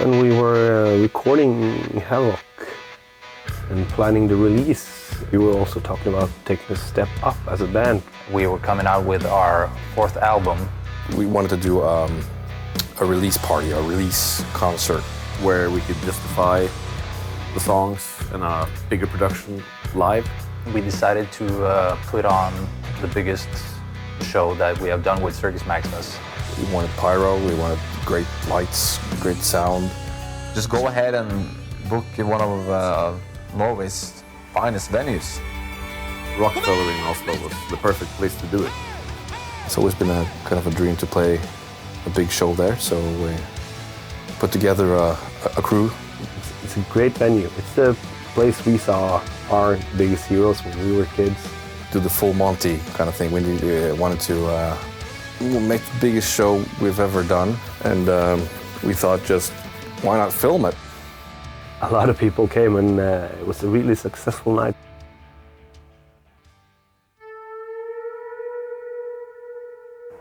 when we were recording Havoc and planning the release, we were also talking about taking a step up as a band. We were coming out with our fourth album. We wanted to do a release party, a release concert, where we could justify the songs and a bigger production live. We decided to put on the biggest show that we have done with Circus Maximus. We wanted pyro, we wanted great lights, great sound. Just go ahead and book in one of Norway's finest venues. Rockefeller in Oslo was the perfect place to do it. It's always been a kind of a dream to play a big show there, so we put together a crew. It's a great venue. It's the place we saw our biggest heroes when we were kids. Do the full Monty kind of thing. We wanted to make the biggest show we've ever done, and we thought, just why not film it? A lot of people came, and it was a really successful night.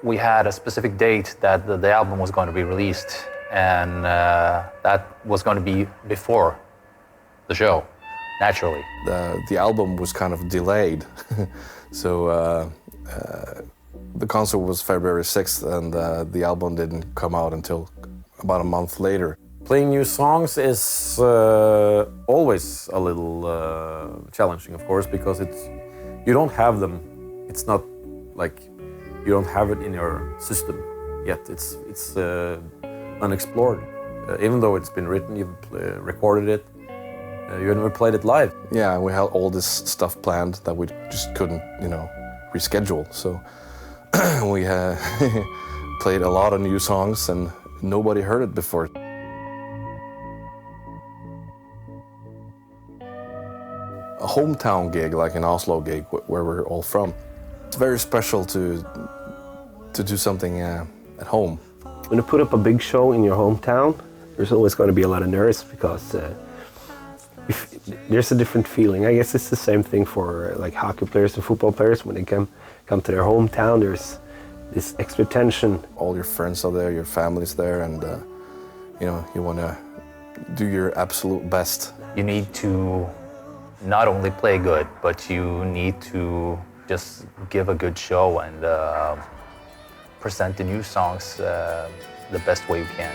We had a specific date that the album was going to be released, and that was going to be before the show, naturally. The album was kind of delayed, so the concert was February 6th, and the album didn't come out until about a month later. Playing new songs is always a little challenging, of course, because you don't have them. It's not like you don't have it in your system yet. It's unexplored. Even though it's been written, you've recorded it, you never played it live. Yeah, we had all this stuff planned that we just couldn't, reschedule. So we played a lot of new songs, and nobody heard it before. A hometown gig, like an Oslo gig, where we're all from. It's very special to do something at home. When you put up a big show in your hometown, there's always going to be a lot of nerves because there's a different feeling. I guess it's the same thing for like hockey players and football players. When they come to their hometown, there's this extra tension. All your friends are there, your family's there, and you want to do your absolute best. You need to not only play good, but you need to just give a good show and present the new songs the best way you can.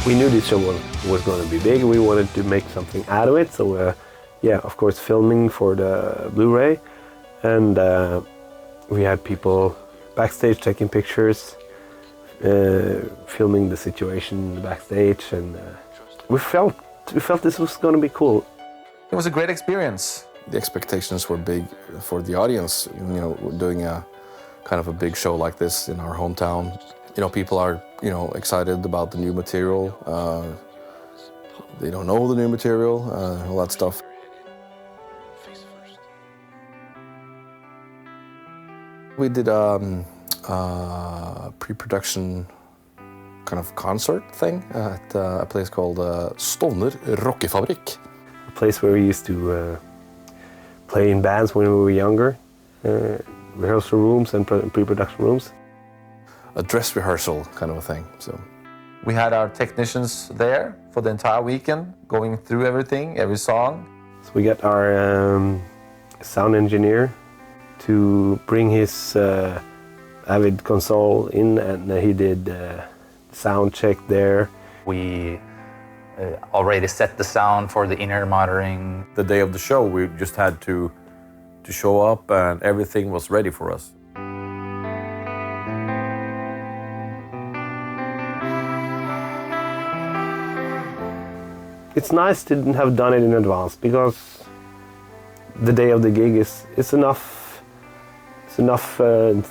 We knew this show was going to be big. We wanted to make something out of it. So, yeah, of course, filming for the Blu-ray. And we had people backstage taking pictures, filming the situation backstage. And we felt this was going to be cool. It was a great experience. The expectations were big for the audience. We're doing a kind of a big show like this in our hometown. People are, excited about the new material. They don't know the new material, all that stuff. We did a pre-production kind of concert thing at a place called Stovner Rockefabrik. A place where we used to play in bands when we were younger, rehearsal rooms and pre-production rooms. A dress rehearsal kind of a thing. So we had our technicians there for the entire weekend, going through everything, every song. So we got our sound engineer to bring his Avid console in, and he did sound check there. We already set the sound for the inner monitoring. The day of the show, we just had to show up, and everything was ready for us. It's nice to have done it in advance, because the day of the gig is enough. It's enough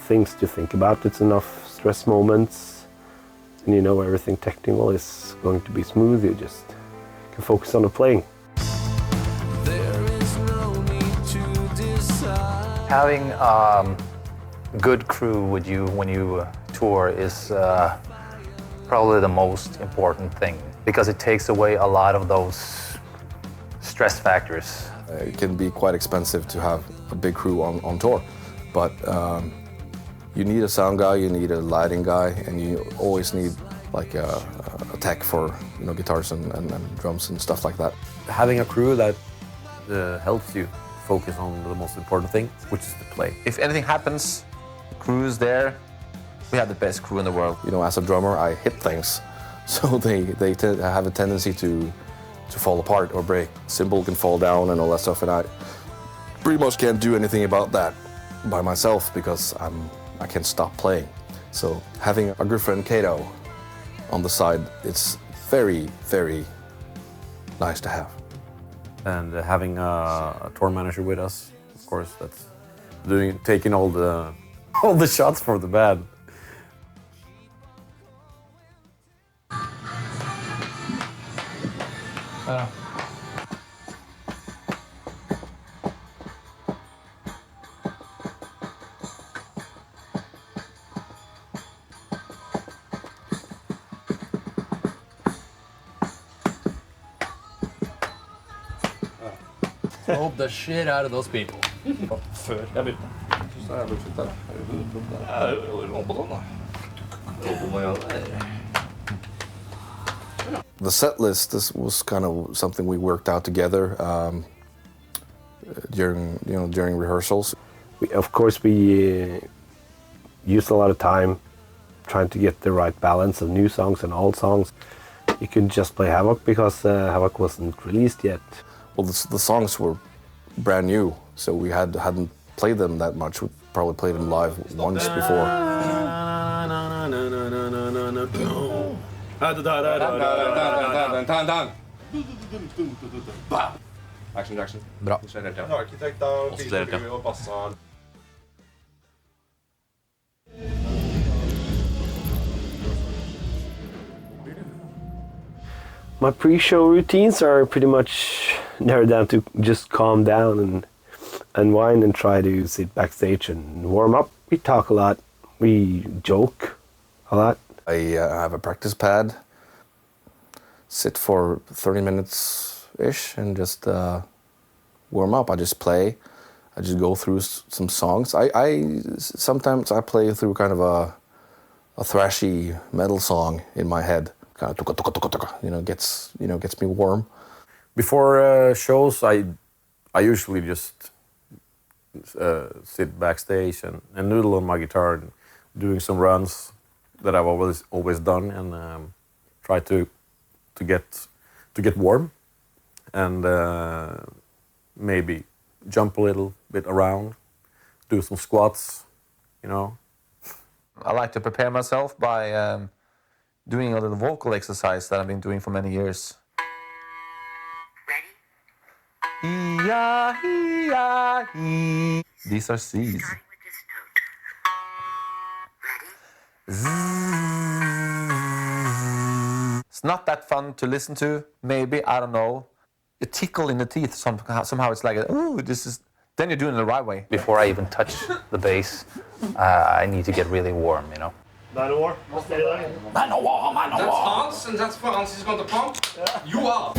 things to think about. It's enough stress moments, and everything technical is going to be smooth. You just can focus on the playing. Having a good crew with you when you tour is probably the most important thing. because it takes away a lot of those stress factors. It can be quite expensive to have a big crew on tour, but you need a sound guy, you need a lighting guy, and you always need like a tech for guitars and drums and stuff like that. Having a crew that helps you focus on the most important thing, which is to play. If anything happens, crew's there. We have the best crew in the world. As a drummer, I hit things, so they have a tendency to fall apart or break. Cymbal can fall down and all that stuff, and I pretty much can't do anything about that by myself because I can't stop playing. So having a good friend Kato on the side, it's very, very nice to have. And having a tour manager with us, of course, that's taking all the shots for the band. Hope the shit out of those people. Før jeg begynte. Så jeg bortsett der. The set list, this was kind of something we worked out together during rehearsals. Of course, we used a lot of time trying to get the right balance of new songs and old songs. You couldn't just play Havoc because Havoc wasn't released yet. Well, the songs were brand new, so we hadn't played them that much. We probably played them live once before. Action. Bra. Arkitekta, bilbygger og bassan. My pre-show routines are pretty much narrowed down to just calm down and unwind and try to sit backstage and warm up. We talk a lot, we joke a lot. I have a practice pad, sit for 30 minutes-ish and just warm up. I just play, I just go through some songs. Sometimes I play through kind of a thrashy metal song in my head. Kind of gets me warm. Before shows, I usually just sit backstage and noodle on my guitar, and doing some runs that I've always done, and try to get warm, and maybe jump a little bit around, do some squats, I like to prepare myself by doing a little vocal exercise that I've been doing for many years. Ready? These are C's. It's not that fun to listen to, maybe, I don't know. You tickle in the teeth somehow. It's like, ooh, then you're doing it the right way. Before I even touch the bass, I need to get really warm, Man-o-war. That's Hans, and that's for Hans is going to pump. You are.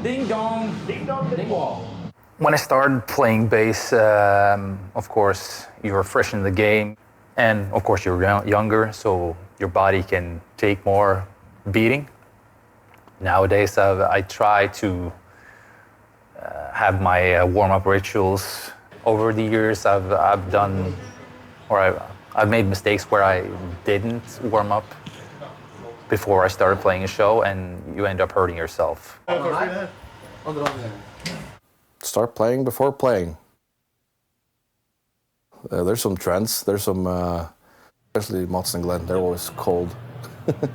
Ding dong. Ding dong. Ding dong. When I started playing bass, of course, you're fresh in the game. And of course, you're younger, so your body can take more beating. Nowadays, I try to have my warm-up rituals. Over the years, I've done, or I've made mistakes where I didn't warm up before I started playing a show, and you end up hurting yourself. Start playing before playing. There's some trends. There's some, especially Mats and Glenn. They're always cold. It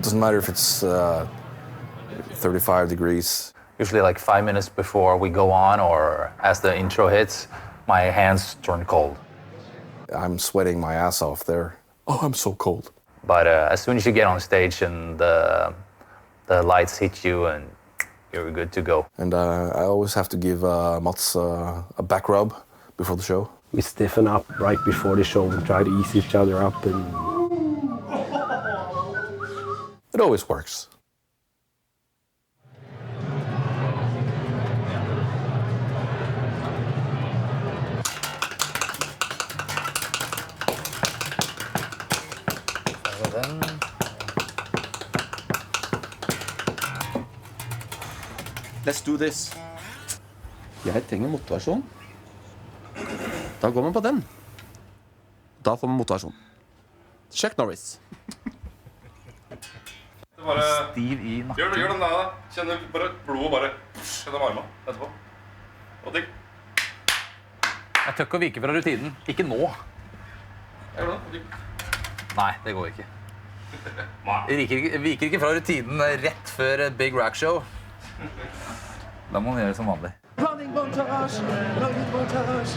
doesn't matter if it's 35 degrees. Usually like 5 minutes before we go on, or as the intro hits, my hands turn cold. I'm sweating my ass off there. Oh, I'm so cold. But as soon as you get on stage and the lights hit you, and you're good to go. And I always have to give Mats a back rub before the show. We stiffen up right before the show and try to ease each other up, and It always works. Let's do this. Jeg trenger motorversjon. Da går man på den. Da får man motorversjon. Check Norris. Stiv i nakken. Gjør den der, da. Kjenner bare blodet bare gjennom armene etterpå. Og digg. Jeg tør ikke å vike fra rutinen. Ikke nå. Gjør den, digg. Nei, det går ikke. Jeg viker ikke fra rutinen rett før et Big Rack Show. Da må man gjøre det som vanlig. Running montage, running montage.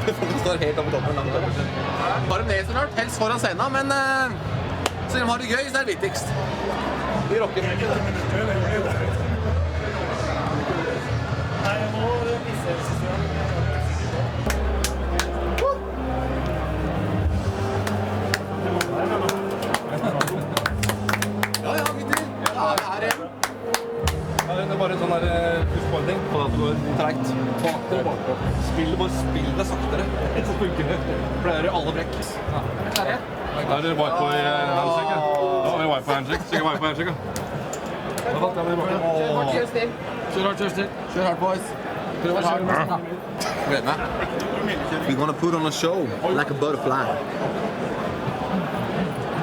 Du står helt oppe på toppen. Bare nedsnørt, helst foran scenen, men så de har det gøy, så er det viktigst. Vi rocker. Ja, gutter. Ja, det er det. Det er bare en sånn der push-point-ting på at det går tregt. Spill det saktere. Så funker det. For det er i alle brekk. Ja. Da er det wipe på i handshake. Da har vi wipe på handshake. Sikkert wipe på handshake. Da falt jeg ned i bakken. Kjør still. Kjør still. Kjør hardt, boys. Prøv å kjøre mest. Gleder meg. We're gonna put on a show like a butterfly.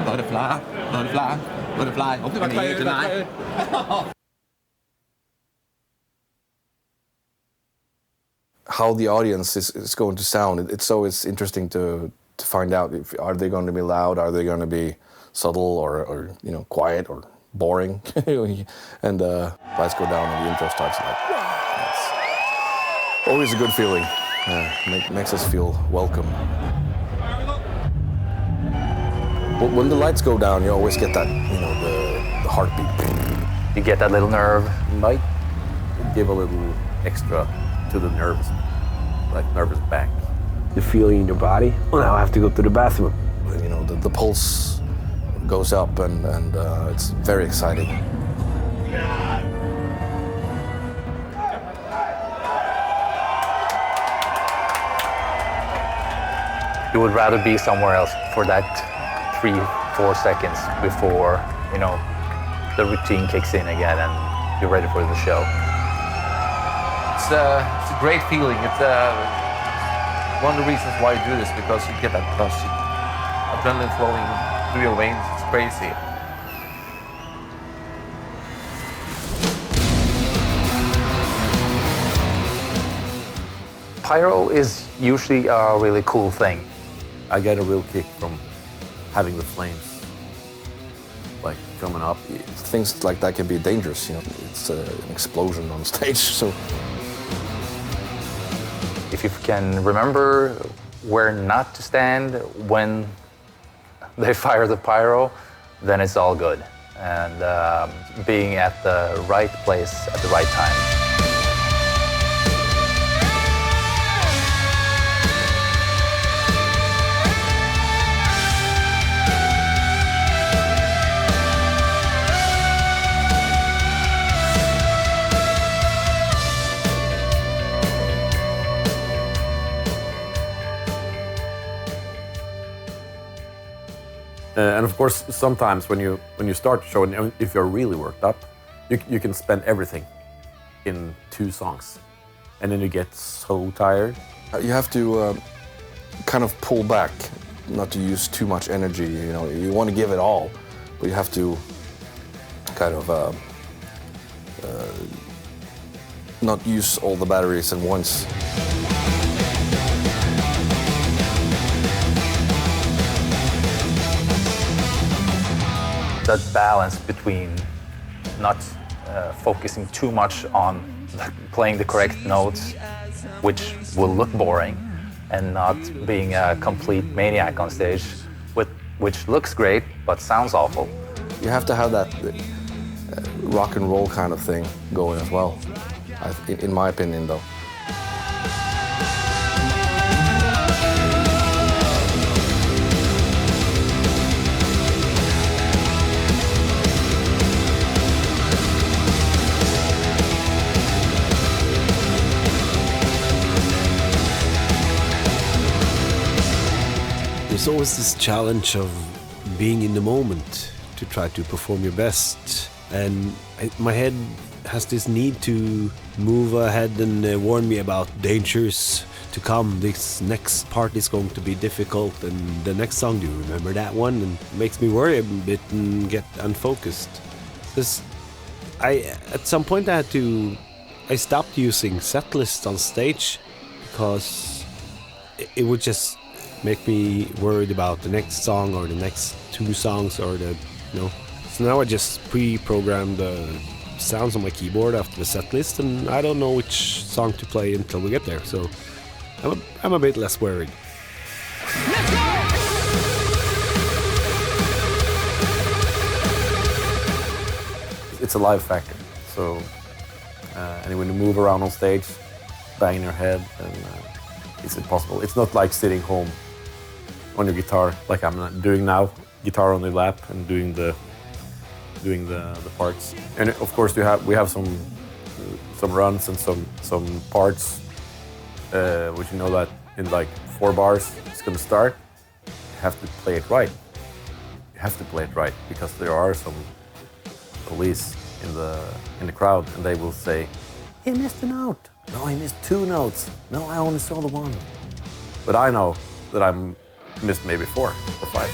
Butterfly, butterfly, butterfly. Opp til meg tonight. How the audience is going to sound. It's always interesting to find out if are they going to be loud, are they going to be subtle, or you know, quiet or boring. And lights go down and the intro starts. Like, it's always a good feeling. Makes us feel welcome. When the lights go down, you always get that, you know, the heartbeat. You get that little nerve. Might give a little extra to the nerves, like nervous back. the feeling in your body. Well, now I have to go to the bathroom. You know, the pulse goes up and it's very exciting. You would rather be somewhere else for that 3-4 seconds before, you know, the routine kicks in again and you're ready for the show. It's a great feeling. It's one of the reasons why you do this, because you get that rush, adrenaline flowing through your veins. It's crazy. Pyro is usually a really cool thing. I get a real kick from having the flames like coming up. Things like that can be dangerous, you know. It's an explosion on stage, so. If you can remember where not to stand when they fire the pyro, then it's all good. And being at the right place at the right time. And of course, sometimes when you start a show, and if you're really worked up, you can spend everything in 2 songs, and then you get so tired. You have to kind of pull back, not to use too much energy. You know, you want to give it all, but you have to kind of not use all the batteries at once. That balance between not focusing too much on playing the correct notes, which will look boring, and not being a complete maniac on stage, which looks great but sounds awful. You have to have that rock and roll kind of thing going as well, in my opinion, though. There's always this challenge of being in the moment to try to perform your best, and my head has this need to move ahead and warn me about dangers to come. This next part is going to be difficult, and the next song, do you remember that one? And it makes me worry a bit and get unfocused. Because at some point I stopped using set lists on stage because it would just make me worried about the next song or the next two songs or So now I just pre-program the sounds on my keyboard after the set list, and I don't know which song to play until we get there. So I'm a bit less worried. It's a live factor. So and when you move around on stage, bang your head, and it's impossible. It's not like sitting home on your guitar, like I'm doing now, guitar on your lap and doing the parts. And of course we have some runs and some parts, which you know that in like 4 bars it's gonna start. You have to play it right. You have to play it right because there are some police in the crowd, and they will say, "He missed a note. No, he missed 2 notes. No, I only saw the 1." But I know that I'm missed maybe 4 or 5.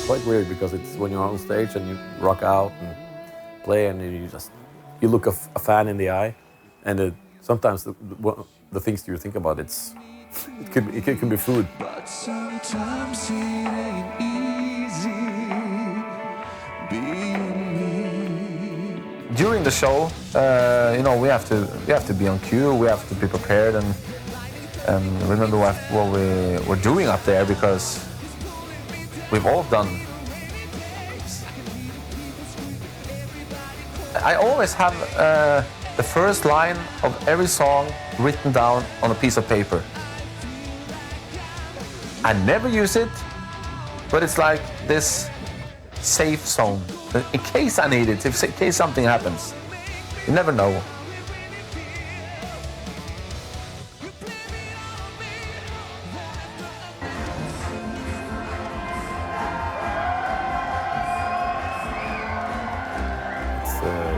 Quite weird because it's when you're on stage and you rock out and play and you look a fan in the eye, and sometimes the things you think about it could be food. But sometimes it ain't easy being me. During the show, we have to be on cue. We have to be prepared and remember what we're doing up there, because we've all done. I always have the first line of every song written down on a piece of paper. I never use it, but it's like this safe zone. In case I need it, in case something happens. You never know.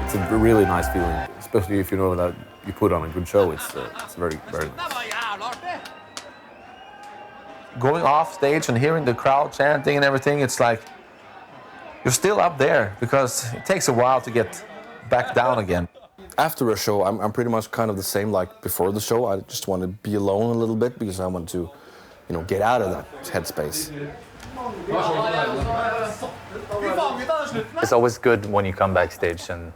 It's a really nice feeling, especially if you know that you put on a good show. It's very, very nice. Going off stage and hearing the crowd chanting and everything, it's like you're still up there, because it takes a while to get back down again. After a show, I'm pretty much kind of the same like before the show. I just want to be alone a little bit because I want to, get out of that headspace. It's always good when you come backstage and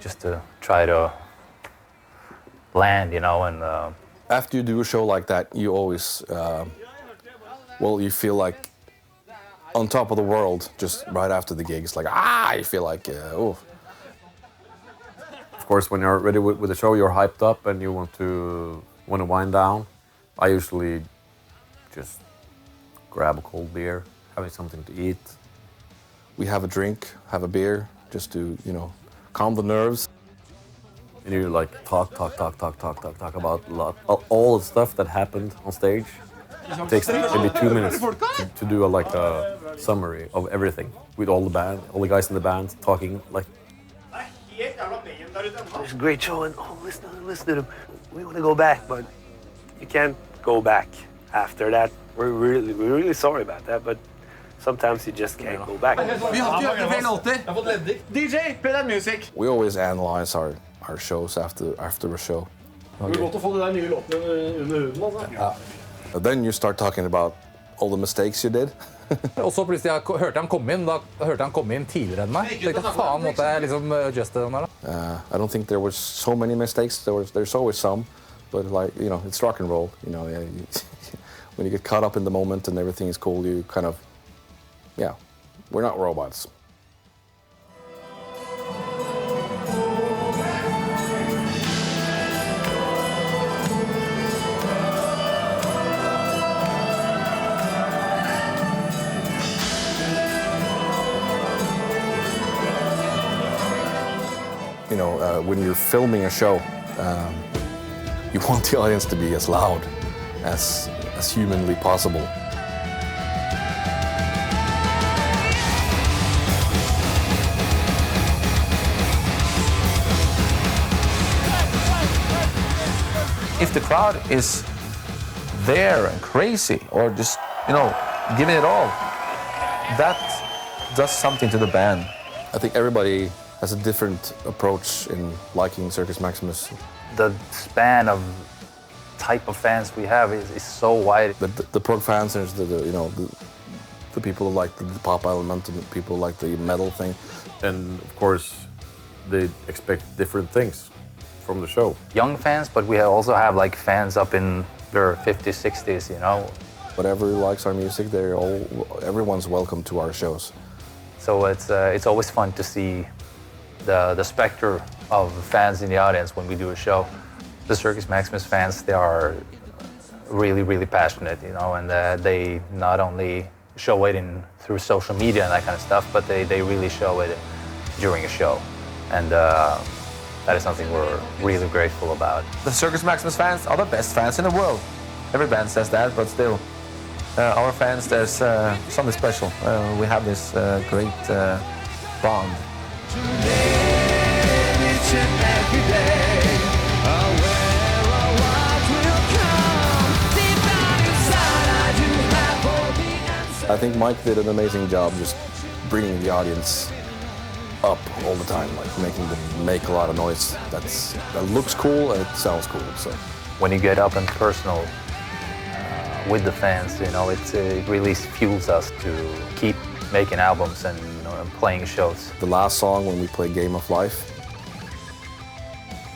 just to try to land, and After you do a show like that, you always, you feel like on top of the world just right after the gig. It's like, you feel like, oh. Of course, when you're ready with the show, you're hyped up and you want to wind down. I usually just grab a cold beer, having something to eat. We have a drink, have a beer, just to, calm the nerves. And you like talk about all the stuff that happened on stage. It takes maybe 2 minutes to do a summary of everything with all the guys in the band talking like there's a great show, and oh, listen to them. We want to go back, but you can't go back after that. We're really sorry about that, but sometimes you just can't go back. DJ, play that music. We always analyze our shows after a show. But then you start talking about all the mistakes you did. Og så plutselig hørte han komme inn. Da hørte han komme inn tidligere enn meg. Tenkte, faen, måtte jeg liksom adjuste den der da? I don't think there was so many mistakes. There's always some, but like, you know, it's rock and roll. You know, when you get caught up in the moment and everything is cool, you kind of, yeah, we're not robots. You know, when you're filming a show, you want the audience to be as loud as humanly possible. If the crowd is there and crazy or just, you know, giving it all, that does something to the band. I think everybody has a different approach in liking Circus Maximus. The span of type of fans we have is so wide. The prog fans, there's the people who like the pop element, and the people who like the metal thing. And of course, they expect different things from the show. Young fans, but we also have like fans up in their 50s, 60s, you know. Whatever likes our music, everyone's welcome to our shows. So it's always fun to see the specter of fans in the audience when we do a show. The Circus Maximus fans, they are really, really passionate, you know, and they not only show it through social media and that kind of stuff, but they really show it during a show. And that is something we're really grateful about. The Circus Maximus fans are the best fans in the world. Every band says that, but still, our fans, there's something special. We have this great bond. I think Mike did an amazing job just bringing the audience up all the time, like making them make a lot of noise. That looks cool and it sounds cool. So when you get up and personal with the fans, you know, it really fuels us to keep making albums and, you know, and playing shows. The last song when we played Game of Life,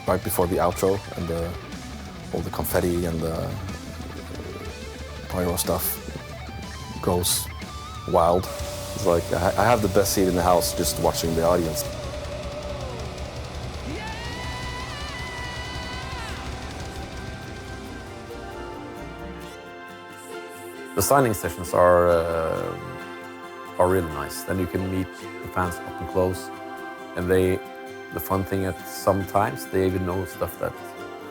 right before the outro, and all the confetti and the pyro stuff goes wild. It's like I have the best seat in the house just watching the audience. The signing sessions are really nice. Then you can meet the fans up and close, and the fun thing at sometimes they even know stuff that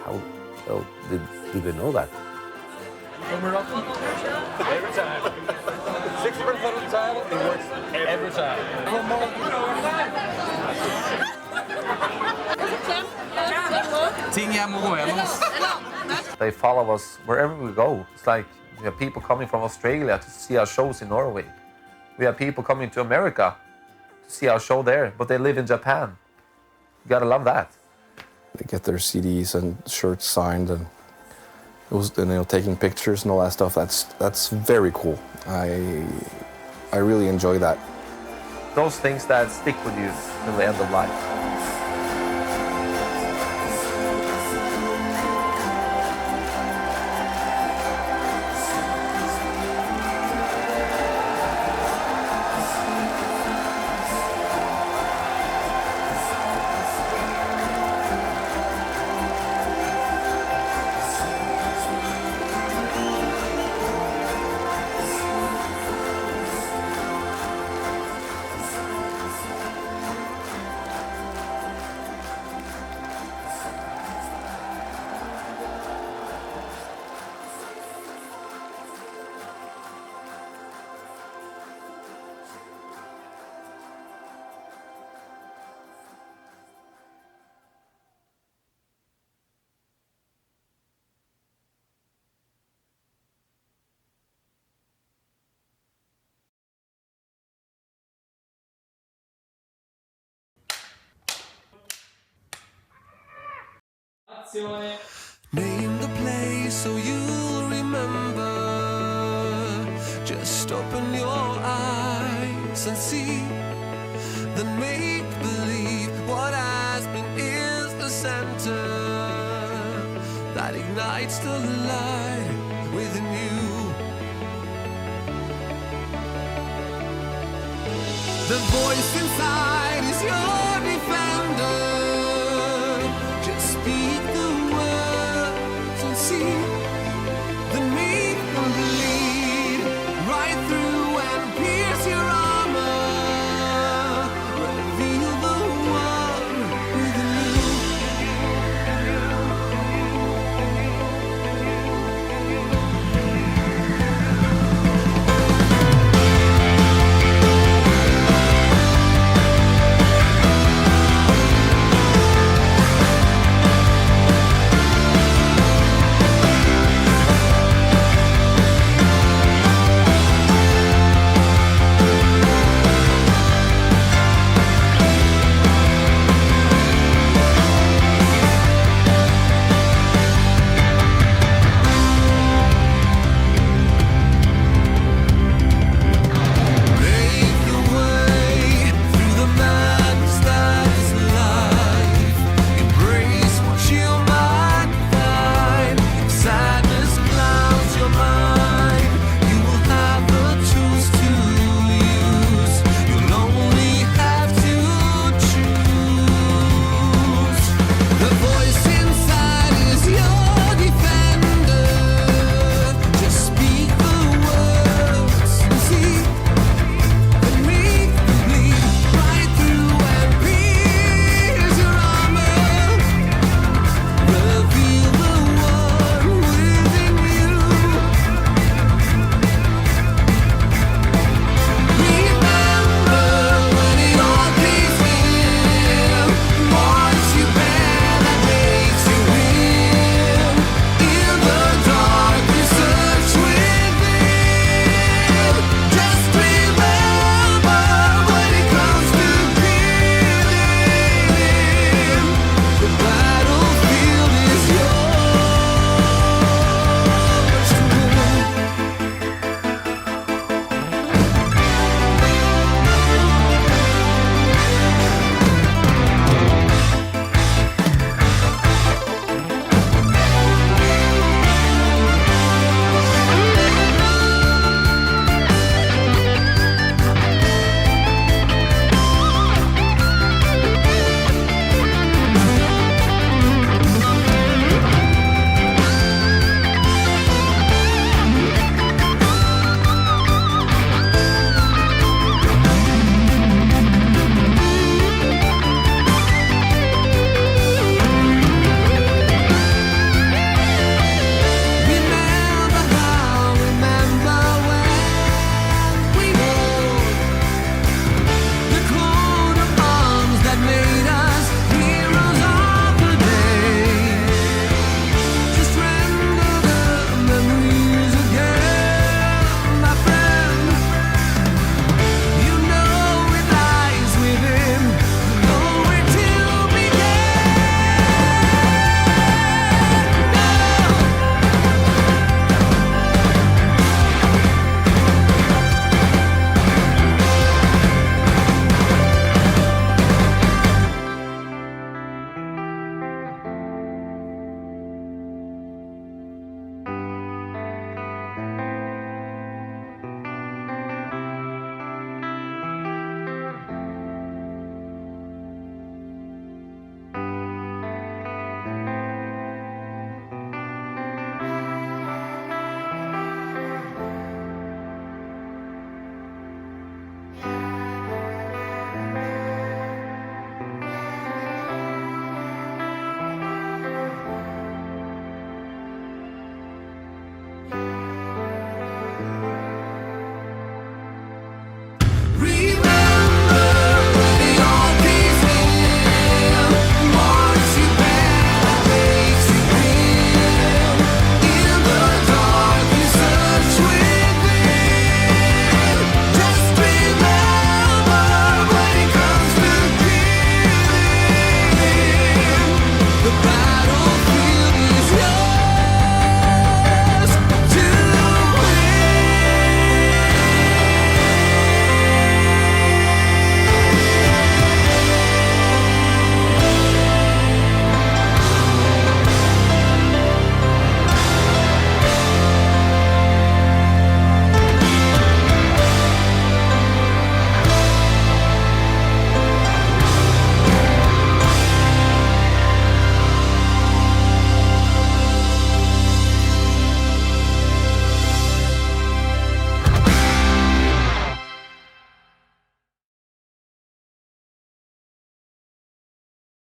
how well do they know that? Every time. 60% of the time, it works every time. They follow us wherever we go. It's like we have people coming from Australia to see our shows in Norway. We have people coming to America to see our show there, but they live in Japan. You gotta love that. They get their CDs and shirts signed, and taking pictures and all that stuff. That's very cool. I really enjoy that. Those things that stick with you till the end of life. Name the place so you'll remember. Just open your eyes and see. Then make believe what has been is the center that ignites the light within you. The voice inside is yours.